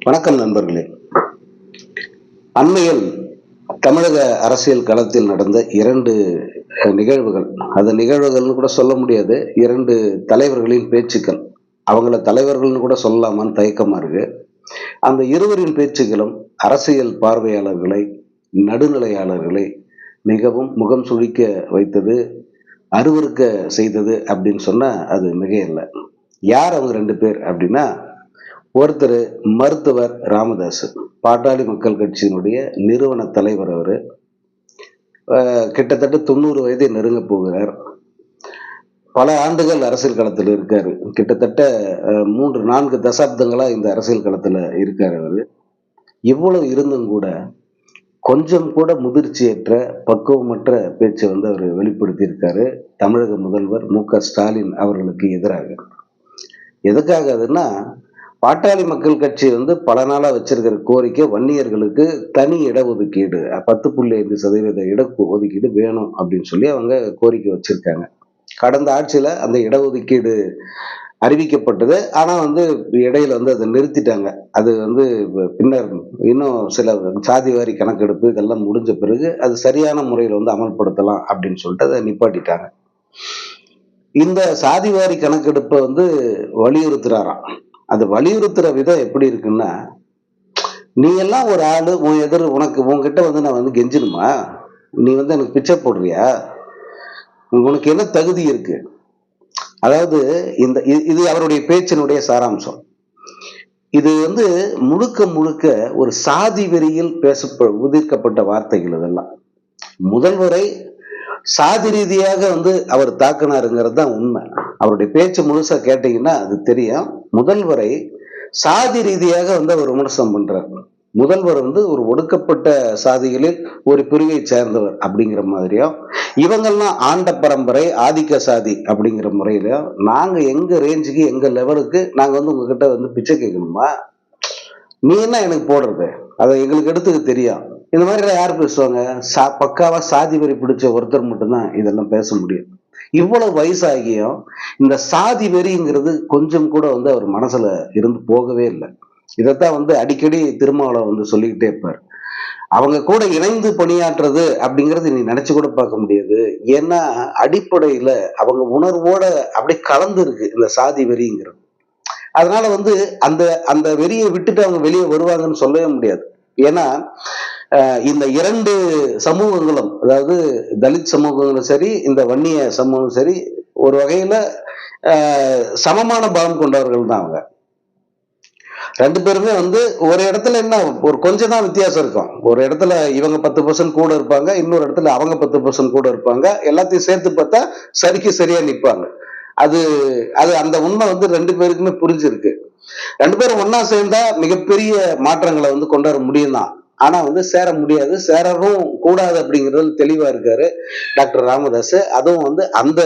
வணக்கம் நண்பர்களே. அண்மையில் தமிழக அரசியல் களத்தில் நடந்த இரண்டு நிகழ்வுகள், அந்த நிகழ்வுகள்னு கூட சொல்ல முடியாது, இரண்டு தலைவர்களின் பேச்சுக்கள். அவங்கள தலைவர்கள்னு கூட சொல்லலாமான்னு தயக்கமா இருக்கு. அந்த இருவரின் பேச்சுக்களும் அரசியல் பார்வையாளர்களை, நடுநிலையாளர்களை மிகவும் முகம் சுழிக்க வைத்தது, அருவருக்க செய்தது அப்படின்னு சொன்னா அது மிகையில்லை. யார் அவங்க ரெண்டு பேர் அப்படின்னா, ஒருத்தர் மருத்துவர் ராமதாஸ், பாட்டாளி மக்கள் கட்சியினுடைய நிறுவன தலைவர். அவரு கிட்டத்தட்ட 90 வயதை நெருங்க போகிறார். பல ஆண்டுகள் அரசியல் களத்தில் இருக்காரு. கிட்டத்தட்ட 3-4 தசாப்தங்களா இந்த அரசியல் களத்துல இருக்காரு அவரு. இவ்வளவு இருந்தும் கூட கொஞ்சம் கூட முதிர்ச்சியற்ற, பக்குவமற்ற பேச்சை அவர் வெளிப்படுத்தி இருக்காரு தமிழக முதல்வர் மு.க.ஸ்டாலின் அவர்களுக்கு எதிராக. எதுக்காக அதுன்னா, பாட்டாளி மக்கள் கட்சி பல நாளா வச்சிருக்கிற கோரிக்கை, வன்னியர்களுக்கு தனி இடஒதுக்கீடு 10.5% இட ஒதுக்கீடு வேணும் அப்படின்னு சொல்லி அவங்க கோரிக்கை வச்சிருக்காங்க. கடந்த ஆட்சியில அந்த இடஒதுக்கீடு அறிவிக்கப்பட்டது. ஆனா இடையில அதை நிறுத்திட்டாங்க. அது பின்னர் இன்னும் சில சாதிவாரி கணக்கெடுப்பு இதெல்லாம் முடிஞ்ச பிறகு அது சரியான முறையில் அமல்படுத்தலாம் அப்படின்னு சொல்லிட்டு அதை நிப்பாட்டிட்டாங்க. இந்த சாதிவாரி கணக்கெடுப்பை வலியுறுத்துறாராம். அது வலியுறுத்துற விதம் எப்படி இருக்குன்னா, நீ எல்லாம் ஒரு ஆளு, உனக்கு உன்கிட்ட நான் கெஞ்சணுமா? நீ எனக்கு பிச்சை போடுறியா? உனக்கு என்ன தகுதி இருக்கு? அதாவது இது அவருடைய பேச்சினுடைய சாராம்சம். இது முழுக்க முழுக்க ஒரு சாதி வெறியில் உதிர்க்கப்பட்ட வார்த்தைகள் இதெல்லாம். முதல்வரை சாதி ரீதியாக அவர் தாக்குனாருங்கிறது தான் உண்மை. அவருடைய பேச்சு முழுசா கேட்டீங்கன்னா அது தெரியும். முதல்வரை சாதி ரீதியாக அவர் விமர்சனம் பண்றார். முதல்வர் ஒரு ஒடுக்கப்பட்ட சாதிகளில் ஒரு பிரிவை சேர்ந்தவர் அப்படிங்கிற மாதிரியும், இவங்கெல்லாம் ஆண்ட பரம்பரை ஆதிக்க சாதி அப்படிங்கிற முறையிலும், நாங்க எங்க ரேஞ்சுக்கு எங்க லெவலுக்கு நாங்க உங்ககிட்ட பிச்சை கேட்கணுமா? நீ என்ன எனக்கு போடுறது? அதை எங்களுக்கு எடுத்துக்க தெரியும். இந்த மாதிரி யார் பேசுவாங்க? பக்காவா சாதி வரி பிடிச்ச ஒருத்தர் மட்டும்தான் இதெல்லாம் பேச முடியும். இவ்வளவு வயசாகியும் இந்த சாதி வெறிங்கிறது கொஞ்சம் கூட அவர் மனசுல இருந்து போகவே இல்லை. இதைத்தான் அடிக்கடி திருமாவளவன் சொல்லிக்கிட்டே இருப்பார். அவங்க கூட இணைந்து பணியாற்றுறது அப்படிங்கறது நீ நினைச்சு கூட பார்க்க முடியாது. ஏன்னா அடிப்படையில அவங்க உணர்வோட அப்படியே கலந்து இருக்கு இந்த சாதி வெறிங்கிறது. அதனால அந்த அந்த வெறியை விட்டுட்டு அவங்க வெளியே வருவாங்கன்னு சொல்லவே முடியாது. ஏன்னா இந்த இரண்டு சமூகங்களும், அதாவது தலித் சமூகங்களும் சரி, இந்த வன்னிய சமூகம் சரி, ஒரு வகையில சமமான பலம் கொண்டவர்கள் தான் அவங்க. ரெண்டு பேருமே ஒரு இடத்துல என்ன ஒரு கொஞ்சம் தான் வித்தியாசம் இருக்கும். ஒரு இடத்துல இவங்க 10% கூட இருப்பாங்க, இன்னொரு இடத்துல அவங்க 10% கூட இருப்பாங்க. எல்லாத்தையும் சேர்த்து பார்த்தா சரிக்கு சரியா நிற்பாங்க. அது அது அந்த உண்மை ரெண்டு பேருக்குமே புரிஞ்சிருக்கு. ரெண்டு பேரும் ஒன்னா சேர்ந்தா மிகப்பெரிய மாற்றங்களை கொண்டு வர முடியும் தான். ஆனா சேர முடியாது, சேரவும் கூடாது அப்படிங்கிறது தெளிவா இருக்காரு டாக்டர் ராமதாஸ். அதுவும் அந்த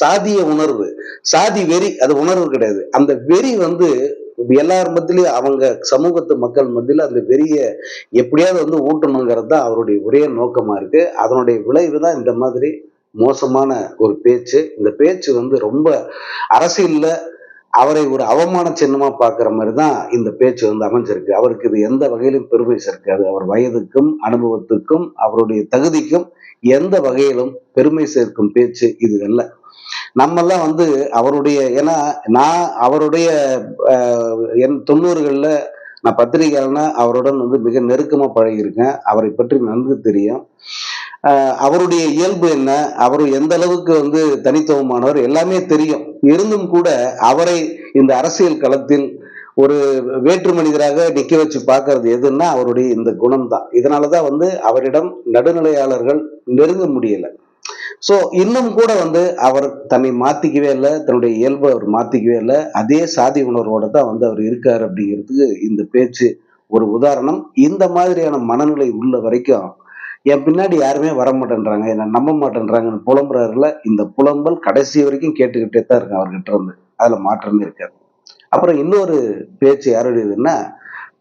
சாதிய உணர்வு, சாதி வெறி, அது உணர்வு கிடையாது. அந்த வெறி எல்லார் மத்தியிலும், அவங்க சமூகத்து மக்கள் மத்தியில அந்த வெறிய எப்படியாவது ஊட்டணுங்கிறது தான் அவருடைய ஒரே நோக்கமா இருக்கு. அதனுடைய விளைவு தான் இந்த மாதிரி மோசமான ஒரு பேச்சு. இந்த பேச்சு ரொம்ப அரசியல்ல அவரை ஒரு அவமான சின்னமா பாக்குற மாதிரி தான் இந்த பேச்சு அமைஞ்சிருக்கு. அவருக்கு இது எந்த வகையிலும் பெருமை சேர்க்காது. அவர் வயதுக்கும் அனுபவத்துக்கும் அவருடைய தகுதிக்கும் எந்த வகையிலும் பெருமை சேர்க்கும் பேச்சு இது அல்ல. நம்மெல்லாம் அவருடைய, ஏன்னா நான் அவருடைய என் 90கள்ல நான் பத்திரிகையாளனா அவருடன் மிக நெருக்கமா பழகியிருக்கேன். அவரை பற்றி நன்கு தெரியும். அவருடைய இயல்பு என்ன, அவர் எந்த அளவுக்கு தனித்துவமானவர் எல்லாமே தெரியும். இருந்தும் கூட அவரை இந்த அரசியல் களத்தில் ஒரு வேற்று மனிதராக நிக்க வச்சு பார்க்கறது எதுன்னா அவருடைய இந்த குணம் தான். இதனாலதான் அவரிடம் நடுநிலையாளர்கள் நெருங்க முடியல. சோ இன்னும் கூட அவர் தன்னை மாத்திக்கவே இல்லை, தன்னுடைய இயல்பை அவர் மாத்திக்கவே இல்லை. அதே சாதி உணர்வோட தான் அவர் இருக்காரு அப்படிங்கிறதுக்கு இந்த பேச்சு ஒரு உதாரணம். இந்த மாதிரியான மனநிலை உள்ள வரைக்கும் என் பின்னாடி யாருமே வர மாட்டேன்றாங்க, என்ன நம்ப மாட்டேன்றாங்கன்னு புலம்புறாருல, இந்த புலம்பல் கடைசி வரைக்கும் கேட்டுக்கிட்டே தான் இருக்கு அவர்கிட்ட அதுல மாற்றமே இருக்காது. அப்புறம் இன்னொரு பேச்சு யாருடையதுன்னா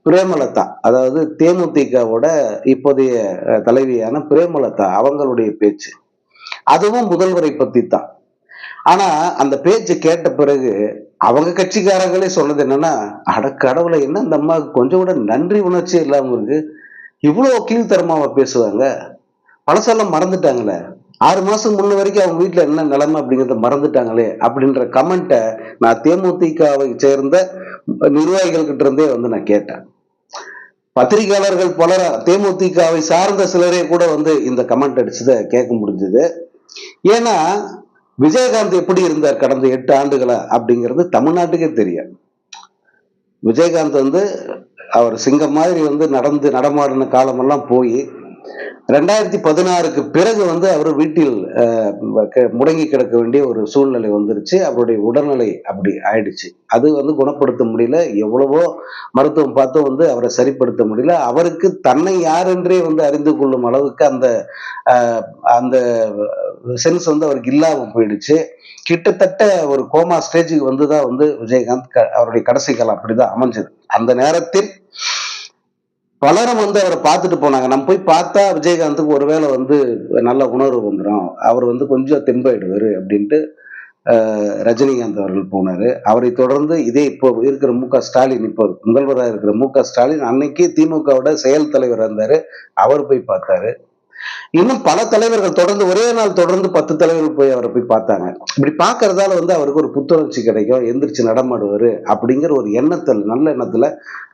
பிரேமலதா, அதாவது தேமுதிகவோட இப்போதைய தலைவியான பிரேமலதா அவங்களுடைய பேச்சு. அதுவும் முதல்வரை பத்தி தான். ஆனா அந்த பேச்சு கேட்ட பிறகு அவங்க கட்சிக்காரங்களே சொன்னது என்னன்னா, அட கடவுளே, என்ன இந்த அம்மாவுக்கு கொஞ்சம் கூட நன்றி உணர்ச்சியே இல்லாம இருக்கு. இவ்வளவு கீழ்த்தரமாவா பேசுவாங்க? பழசெல்லாம் மறந்துட்டாங்களே. 6 மாசம் முன்ன வரைக்கும் அவங்க வீட்ல என்ன நிலைமை அப்படிங்கிறத மறந்துட்டாங்களே அப்படின்ற கமெண்ட்ட நான் தேமுதிகவை சேர்ந்த நிர்வாகிகள் கிட்ட இருந்தே வந்து நான் கேட்டேன். பத்திரிகையாளர்கள் பலர் தேமுதிகவை சார்ந்த சிலரே கூட வந்து இந்த கமெண்ட் அடிச்சத கேட்க முடிஞ்சது. ஏன்னா விஜயகாந்த் எப்படி இருந்தார் கடந்த 8 ஆண்டுகளா அப்படிங்கிறது தமிழ்நாட்டுக்கே தெரியும். விஜயகாந்த் வந்து அவர் சிங்கம் மாதிரி வந்து நடந்து நடமாடின காலமெல்லாம் போய் 2016க்கு பிறகு வந்து அவர் வீட்டில் முடங்கி கிடக்க வேண்டிய ஒரு சூழ்நிலை வந்துருச்சு. அவருடைய உடல்நிலை அப்படி ஆயிடுச்சு. அது வந்து குணப்படுத்த முடியல. எவ்வளவோ மருத்துவம் பார்த்தும் வந்து அவரை சரிப்படுத்த முடியல. அவருக்கு தன்னை யார் என்றே வந்து அறிந்து கொள்ளும் அளவுக்கு அந்த அந்த சென்ஸ் வந்து அவருக்கு இல்லாம போயிடுச்சு. கிட்டத்தட்ட ஒரு கோமா ஸ்டேஜுக்கு வந்துதான் வந்து விஜயகாந்த் அவருடைய கடைசி காலம் அப்படிதான் அமைஞ்சது. அந்த நேரத்தில் பலரும் வந்து அவரை பார்த்துட்டு போனாங்க. நம்ம போய் பார்த்தா விஜயகாந்துக்கு ஒருவேளை வந்து நல்ல உணர்வு வந்துடும், அவர் வந்து கொஞ்சம் தெம்பாயிடுவாரு அப்படின்ட்டு ரஜினிகாந்த் அவர்கள் போனாரு. அவரை தொடர்ந்து இதே இப்போ இருக்கிற ஸ்டாலின், இப்போ முதல்வராக இருக்கிற ஸ்டாலின் அன்னைக்கு திமுகவோட செயல் தலைவர் இருந்தாரு, அவர் போய் பார்த்தாரு. இன்னும் பல தலைவர்கள் தொடர்ந்து ஒரே நாள் தொடர்ந்து 10 தலைவர்கள் போய் அவரை போய் பார்த்தாங்க. இப்படி பார்க்கறதால வந்து அவருக்கு ஒரு புத்துணர்ச்சி கிடைக்கும், எந்திரிச்சு நடமாடுவாரு அப்படிங்கிற ஒரு எண்ணத்துல, நல்ல எண்ணத்துல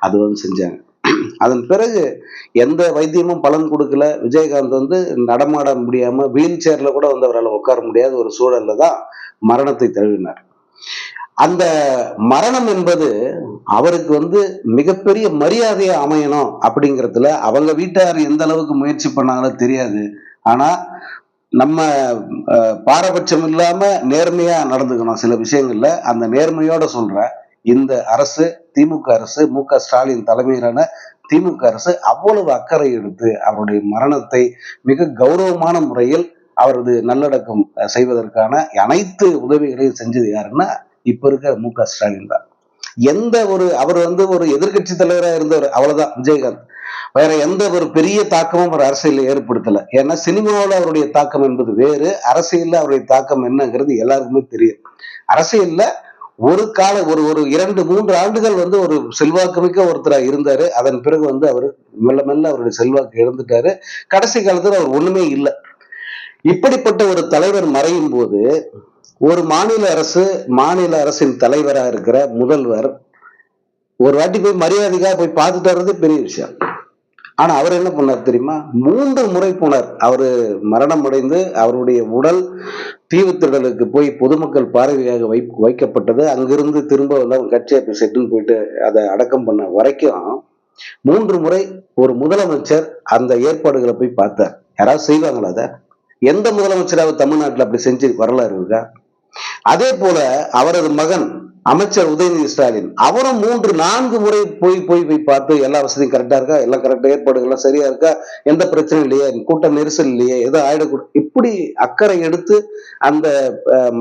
அது வந்து செஞ்சாங்க. அதன் பிறகு எந்த வைத்தியமும் பலன் கொடுக்கல. விஜயகாந்த் வந்து நடமாட முடியாம வீல் சேர்ல கூட வந்து அவரால் உட்கார முடியாத ஒரு சூழல்ல தான் மரணத்தை தழுவினார். அந்த மரணம் என்பது அவருக்கு வந்து மிகப்பெரிய மரியாதையா அமையணும் அப்படிங்கிறதுல அவங்க வீட்டார் எந்த அளவுக்கு முயற்சி பண்ணாங்களோ தெரியாது. ஆனா நம்ம பாரபட்சம் இல்லாம நேர்மையா நடந்துக்கணும் சில விஷயங்கள்ல. அந்த நேர்மையோட சொல்ற இந்த அரசு, திமுக அரசு, ஸ்டாலின் தலைமையிலான திமுக அரசு அவ்வளவு அக்கறை எடுத்து அவருடைய மரணத்தை மிக கௌரவமான முறையில் அவரது நல்லடக்கம் செய்வதற்கான அனைத்து உதவிகளையும் செஞ்சது யாருன்னா இப்ப இருக்க ஸ்டாலின் தான். எந்த ஒரு அவர் வந்து ஒரு எதிர்கட்சி தலைவராக இருந்தவர், அவ்வளவுதான் விஜயகாந்த். வேற எந்த ஒரு பெரிய தாக்கமும் ஒரு அரசியல் ஏற்படுத்தல. ஏன்னா சினிமாவில் அவருடைய தாக்கம் என்பது வேறு, அரசியல்ல அவருடைய தாக்கம் என்னங்கிறது எல்லாருக்குமே தெரியும். அரசியல்ல ஒரு கால ஒரு 2-3 ஆண்டுகள் வந்து ஒரு செல்வாக்கு மிக்க ஒருத்தரா இருந்தாரு. அதன் பிறகு வந்து அவர் மெல்ல மெல்ல அவருடைய செல்வாக்கு இழந்துட்டாரு. கடைசி காலத்துல அவர் ஒண்ணுமே இல்லை. இப்படிப்பட்ட ஒரு தலைவர் மறையும் போது ஒரு மாநில அரசின் தலைவரா இருக்கிற முதல்வர் ஒரு வாட்டி போய் மரியாதைக்காக போய் பார்த்துட்டு வர்றது பெரிய விஷயம். ஆனா அவர் என்ன பண்ணார் தெரியுமா? 3 முறை போனார். அவரு மரணம் அடைந்து அவருடைய உடல் தீவுத்திடலுக்கு போய் பொதுமக்கள் பார்வையாக வைக்கப்பட்டது. அங்கிருந்து திரும்ப வந்து அவங்க கட்சி ஆபீஸ் செட்டுன்னு போயிட்டு அதை அடக்கம் பண்ண வரைக்கும் 3 முறை ஒரு முதலமைச்சர் அந்த ஏற்பாடுகளை போய் பார்த்தார். யாராவது செய்வாங்களா? அத எந்த முதலமைச்சராவது தமிழ்நாட்டில் அப்படி செஞ்சு வரலாறு இருக்கா? அதே போல அவரது மகன் அமைச்சர் உதயநிதி ஸ்டாலின் அவரும் 3-4 முறை போய் பார்த்து எல்லா வசதியும் கரெக்டா இருக்கா, எல்லாம் கரெக்டா, ஏற்பாடுகள்லாம் சரியா இருக்கா, எந்த பிரச்சனையும் இல்லையே, கூட்ட நெரிசல் இல்லையே, ஏதோ ஆயிடக்கூடாது, இப்படி அக்கறை எடுத்து அந்த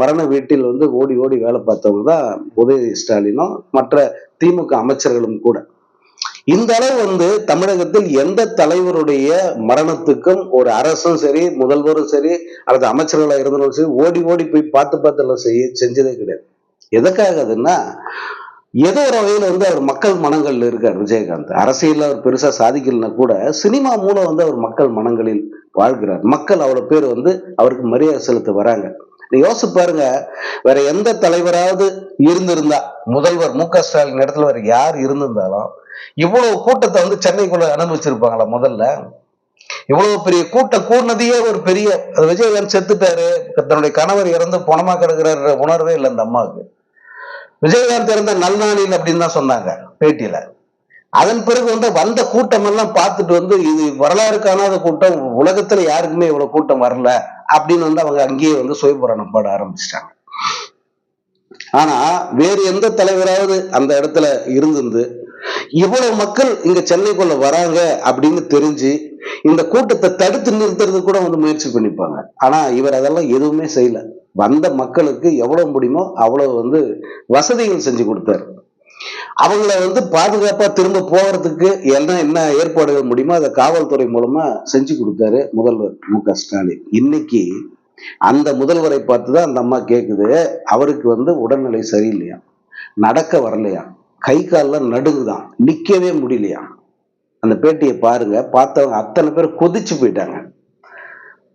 மரண வீட்டில் வந்து ஓடி ஓடி வேலை பார்த்தவங்க தான் உதயநிதி ஸ்டாலினும் மற்ற திமுக அமைச்சர்களும் கூட. இந்த அளவு வந்து தமிழகத்தில் எந்த தலைவருடைய மரணத்துக்கும் ஒரு அரசும் சரி, முதல்வரும் சரி, அல்லது அமைச்சர்களா இருந்தாலும் சரி ஓடி ஓடி போய் பார்த்து எல்லாம் செஞ்சதே கிடையாது. எதுக்காக அதுன்னா, ஏதோ ஒரு வகையில வந்து அவர் மக்கள் மனங்கள்ல இருக்கார் விஜயகாந்த். அரசியல் அவர் பெருசா சாதிக்கலன்னா கூட சினிமா மூலம் வந்து அவர் மக்கள் மனங்களில் வாழ்கிறார். மக்கள் அவ்வளவு பேர் வந்து அவருக்கு மரியாதை செலுத்த வராங்க. யோசிச்சு பாருங்க, வேற எந்த தலைவராவது இருந்திருந்தா, முதல்வர் ஸ்டாலின் இடத்துல வேற யார் இருந்திருந்தாலும் இவ்வளவு கூட்டத்தை வந்து சென்னைக்குள்ள அனுமதிச்சிருப்பாங்களா? முதல்ல இவ்வளவு பெரிய கூட்டம் கூடினதையே ஒரு பெரிய, விஜயகாந்த் செத்துட்டாரு, தன்னுடைய கணவர் இறந்து பணமா கிடக்குற உணர்வே இல்லை அந்த அம்மாவுக்கு. விஜயகாந்த் இறந்த நல்நாளில் அப்படின்னு தான் சொன்னாங்க பேட்டியில. அதன் பிறகு வந்து வந்த கூட்டம் எல்லாம் பார்த்துட்டு வந்து இது வரலாறு காணாத கூட்டம், உலகத்துல யாருக்குமே இவ்வளவு கூட்டம் வரல அப்படின்னு வந்து அவங்க அங்கேயே வந்து சுயபுராணம் பாட ஆரம்பிச்சிட்டாங்க. ஆனா வேறு எந்த தலைவராவது அந்த இடத்துல இருந்திருந்து இவ்வளவு மக்கள் இங்க சென்னைக்குள்ள வராங்க அப்படின்னு தெரிஞ்சு இந்த கூட்டத்தை தடுத்து நிறுத்துறது கூட வந்து முயற்சி பண்ணிப்பாங்க. ஆனா இவர் அதெல்லாம் எதுவுமே செய்யல. வந்த மக்களுக்கு எவ்வளவு முடியுமோ அவ்வளவு வந்து வசதிகள் செஞ்சு கொடுத்தாரு. அவங்கள வந்து பாதுகாப்பா திரும்ப போகிறதுக்கு என்ன ஏற்பாடுகள் முடியுமோ அதை காவல்துறை மூலமா செஞ்சு கொடுத்தாரு முதல்வர் ஸ்டாலின். இன்னைக்கு அந்த முதல்வரை பார்த்துதான் அந்த அம்மா கேக்குது, அவருக்கு வந்து உடல்நிலை சரியில்லையா. நடக்க வரலையா, கை கால்லாம் நடுங்குதான், நிக்கவே முடியலையா. அந்த பேட்டியை பாருங்க, பார்த்தவங்க அத்தனை பேர் கொதிச்சு போயிட்டாங்க.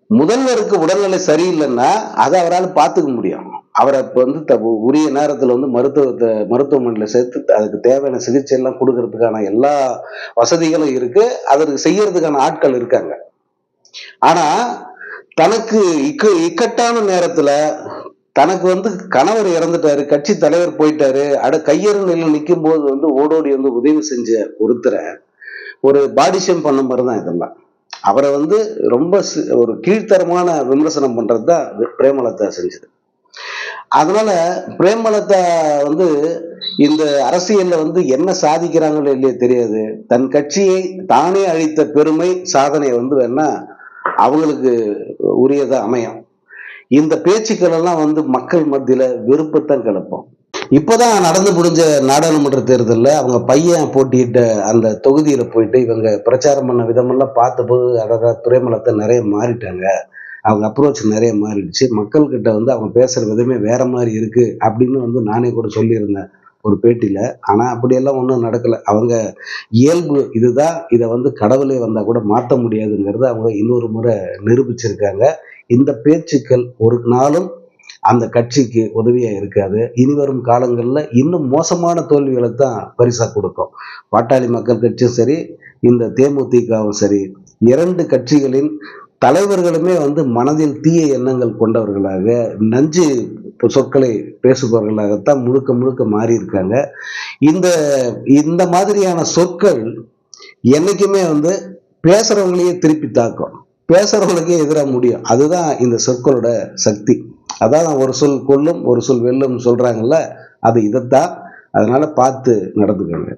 முதல்வருக்கு உடல்நிலை சரியில்லைன்னா அதை அவரால் பார்த்துக்க முடியும். அவரை இப்ப வந்து உரிய நேரத்துல வந்து மருத்துவமனையில சேர்த்து அதுக்கு தேவையான சிகிச்சை எல்லாம் கொடுக்கறதுக்கான எல்லா வசதிகளும் இருக்கு. அதற்கு செய்யறதுக்கான ஆட்கள் இருக்காங்க. ஆனா தனக்கு இக்கட்டான நேரத்துல தனக்கு வந்து கணவர் இறந்துட்டாரு, கட்சி தலைவர் போயிட்டாரு, கையறு நிலையில் நிற்கும் போது வந்து ஓடோடி வந்து உதவி செஞ்ச ஒருத்தரை ஒரு பாடிஷம் பண்ண மாதிரிதான் இதெல்லாம். அவரை வந்து ரொம்ப ஒரு கீழ்த்தரமான விமர்சனம் பண்றதுதான் பிரேமலதா செஞ்சது. அதனால பிரேமலதா வந்து இந்த அரசியல்ல வந்து என்ன சாதிக்கிறாங்களோ இல்லையோ தெரியாது, தன் கட்சியை தானே அழித்த பெருமை சாதனை வந்து வேணா அவங்களுக்கு உரியதா அமையும். இந்த பேச்சுக்கள் எல்லாம் வந்து மக்கள் மத்தியில வெறுப்பத்தான் கிளப்போம். இப்பதான் நடந்து முடிஞ்ச நாடாளுமன்ற தேர்தலில் அவங்க பையன் போட்டியிட்ட அந்த தொகுதியில போயிட்டு இவங்க பிரச்சாரம் பண்ண விதமெல்லாம் பார்த்தபோது அழகா பிரேமலதா நிறைய மாறிட்டாங்க, அவங்க அப்ரோச் நிறைய மாறிடுச்சு, மக்கள் கிட்ட வந்து அவங்க பேசுற விதமே வேற மாதிரி இருக்கு அப்படின்னு வந்து நானே கூட சொல்லியிருந்தேன் ஒரு பேட்டியில. ஆனா அப்படியெல்லாம் ஒன்றும் நடக்கல. அவங்க இயல்பு இதுதான், இதை வந்து கடவுளே வந்தா கூட மாற்ற முடியாதுங்கிறத அவங்க இன்னொரு முறை நிரூபிச்சிருக்காங்க. இந்த பேச்சுக்கள் ஒரு நாளும் அந்த கட்சிக்கு உதவியா இருக்காது. இனி வரும் காலங்களில் இன்னும் மோசமான தோல்விகளை தான் பரிசா கொடுக்கும். பாட்டாளி மக்கள் கட்சியும் சரி, இந்த தேமுதிகவும் சரி, இரண்டு கட்சிகளின் தலைவர்களுமே வந்து மனதில் தீய எண்ணங்கள் கொண்டவர்களாக, நஞ்சு சொற்களை பேசுபவர்களாகத்தான் முழுக்க முழுக்க மாறி இருக்காங்க. இந்த இந்த மாதிரியான சொற்கள் என்னைக்குமே வந்து பேசுறவங்களையே திருப்பி தாக்கும், பேசுறவங்களுக்கே எதிராக முடியும். அதுதான் இந்த சொற்களோட சக்தி. அதான் ஒரு சொல் கொல்லும் ஒரு சொல் வெல்லும் சொல்றாங்கல்ல, அது இதைத்தான். அதனால பார்த்து நடந்துக்கங்க.